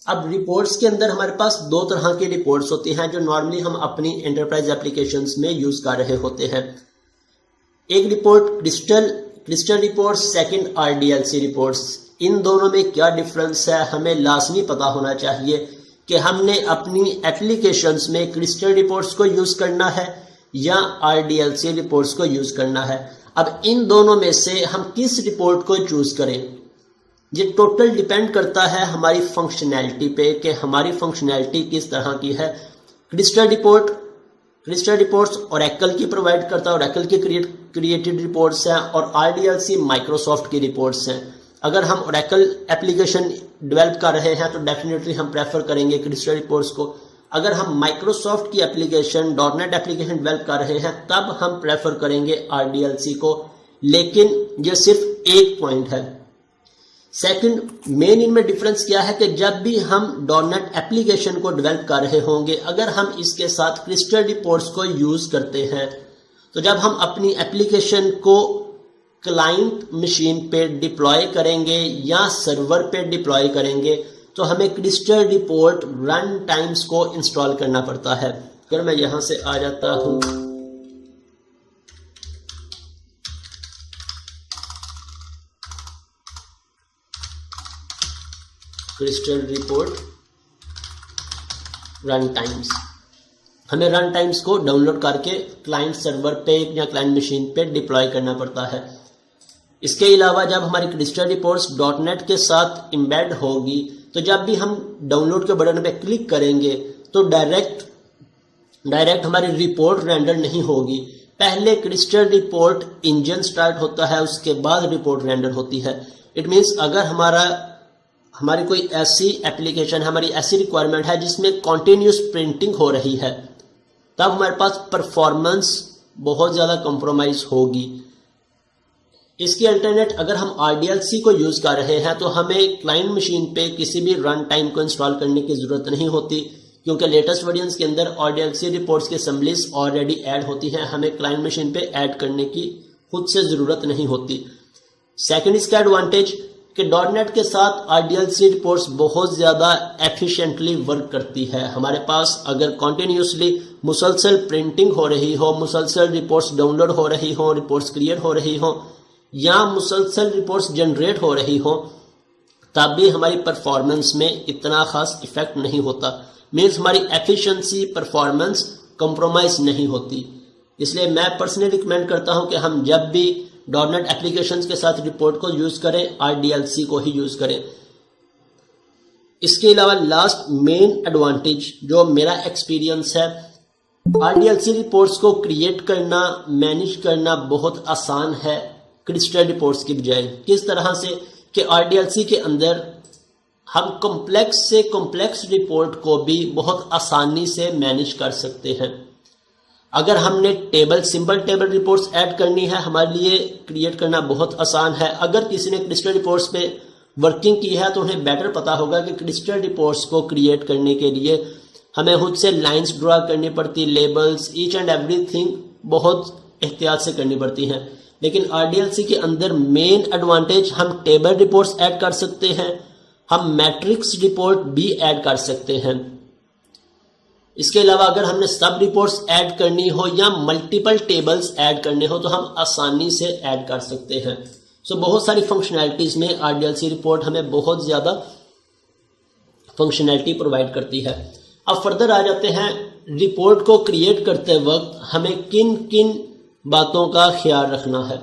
अब रिपोर्ट्स के अंदर हमारे पास दो तरह की रिपोर्ट्स होती हैं जो नॉर्मली हम अपनी एंटरप्राइज एप्लीकेशंस में यूज कर रहे होते हैं। एक report crystal reports, second RDLC reports. इन दोनों में क्या डिफरेंस है हमें लाजमी पता होना चाहिए कि हमने अपनी एप्लीकेशंस में क्रिस्टल रिपोर्ट्स को यूज करना है या RDLC रिपोर्ट्स को यूज करना है। अब इन दोनों में से हम किस रिपोर्ट को चूज करें, ये टोटल डिपेंड करता है हमारी फंक्शनैलिटी पे कि हमारी फंक्शनैलिटी किस तरह की है। क्रिस्टल रिपोर्ट्स ओरेकल की प्रोवाइड करता है, ओरेकल की क्रिएटेड रिपोर्ट्स हैं, और RDLC माइक्रोसॉफ्ट की रिपोर्ट्स हैं। अगर हम ओरेकल एप्लीकेशन डेवलप कर रहे हैं तो डेफिनेटली हम प्रेफर करेंगे क्रिस्टल रिपोर्ट्स को। अगर हम माइक्रोसॉफ्ट की एप्लीकेशन .NET एप्लीकेशन डेवलप कर रहे हैं तब हम प्रेफर करेंगे RDLC को। लेकिन ये सिर्फ एक पॉइंट है। सेकंड मेन इनमें डिफरेंस क्या है कि जब भी हम .NET एप्लीकेशन को डेवलप कर रहे होंगे, अगर हम इसके साथ क्रिस्टल रिपोर्ट्स को यूज करते हैं तो जब हम अपनी एप्लीकेशन को क्लाइंट मशीन पे डिप्लॉय करेंगे या सर्वर पे डिप्लॉय करेंगे तो हमें क्रिस्टल रिपोर्ट रन टाइम्स को इंस्टॉल करना पड़ता है। अगर मैं यहां से आ जाता हूं, क्रिस्टल रिपोर्ट रन टाइम्स, हमें रन टाइम्स को डाउनलोड करके क्लाइंट सर्वर पे या क्लाइंट मशीन पे डिप्लॉय करना पड़ता है। इसके अलावा जब हमारी क्रिस्टल रिपोर्ट्स .NET के साथ एम्बेड होगी तो जब भी हम डाउनलोड के बटन पे क्लिक करेंगे तो डायरेक्ट हमारी रिपोर्ट रेंडर नहीं होगी। पहले क्रिस्टल रिपोर्ट इंजन स्टार्ट होता है, उसके बाद रिपोर्ट रेंडर होती है। इट मीन्स अगर हमारी कोई ऐसी एप्लीकेशन, हमारी ऐसी रिक्वायरमेंट है जिसमें कॉन्टिन्यूस प्रिंटिंग हो रही है, तब हमारे पास परफॉर्मेंस बहुत ज़्यादा कंप्रोमाइज होगी। इसकी अल्टरनेट अगर हम RDLC को यूज़ कर रहे हैं तो हमें क्लाइंट मशीन पे किसी भी रन टाइम को इंस्टॉल करने की ज़रूरत नहीं होती, क्योंकि लेटेस्ट वर्जन्स के अंदर RDLC रिपोर्ट्स की असम्बलीज ऑलरेडी ऐड होती हैं। हमें क्लाइंट मशीन पे ऐड करने की खुद से ज़रूरत नहीं होती। सेकेंड इसका एडवांटेज कि .NET के साथ RDLC रिपोर्ट्स बहुत ज़्यादा एफिशिएंटली वर्क करती है। हमारे पास अगर कॉन्टिन्यूसली मुसलसल प्रिंटिंग हो रही हो, मुसलसल रिपोर्ट्स डाउनलोड हो रही हो, रिपोर्ट्स क्रिएट हो रही हो या मुसलसल रिपोर्ट्स जनरेट हो रही हो, तब भी हमारी परफॉर्मेंस में इतना खास इफेक्ट नहीं होता। मीन्स हमारी एफिशिएंसी, परफॉर्मेंस कंप्रोमाइज नहीं होती। इसलिए मैं पर्सनली रिकमेंड करता हूं कि हम जब भी .NET एप्लीकेशंस के साथ रिपोर्ट को यूज करें, RDLC को ही यूज करें। इसके अलावा लास्ट मेन एडवांटेज जो मेरा एक्सपीरियंस है, RDLC रिपोर्ट्स को क्रिएट करना, मैनेज करना बहुत आसान है क्रिस्टल रिपोर्ट्स की बजाय। किस तरह से कि RDLC के अंदर हम कॉम्प्लेक्स से कॉम्प्लेक्स रिपोर्ट को भी बहुत आसानी से मैनेज कर सकते हैं। अगर हमने सिंपल टेबल रिपोर्ट्स ऐड करनी है, हमारे लिए क्रिएट करना बहुत आसान है। अगर किसी ने क्रिस्टल रिपोर्ट्स पे वर्किंग की है तो उन्हें बेटर पता होगा कि क्रिस्टल रिपोर्ट्स को क्रिएट करने के लिए हमें खुद से लाइंस ड्रा करनी पड़ती, लेबल्स, ईच एंड एवरीथिंग बहुत एहतियात से करनी पड़ती हैं। लेकिन RDLC के अंदर मेन एडवांटेज, हम टेबल रिपोर्ट्स ऐड कर सकते हैं, हम मैट्रिक्स रिपोर्ट भी ऐड कर सकते हैं। इसके अलावा अगर हमने सब रिपोर्ट्स ऐड करनी हो या मल्टीपल टेबल्स ऐड करने हो तो हम आसानी से ऐड कर सकते हैं। सो बहुत सारी फंक्शनैलिटीज में RDLC रिपोर्ट हमें बहुत ज़्यादा फंक्शनैलिटी प्रोवाइड करती है। अब फर्दर आ जाते हैं, रिपोर्ट को क्रिएट करते वक्त हमें किन किन बातों का ख्याल रखना है।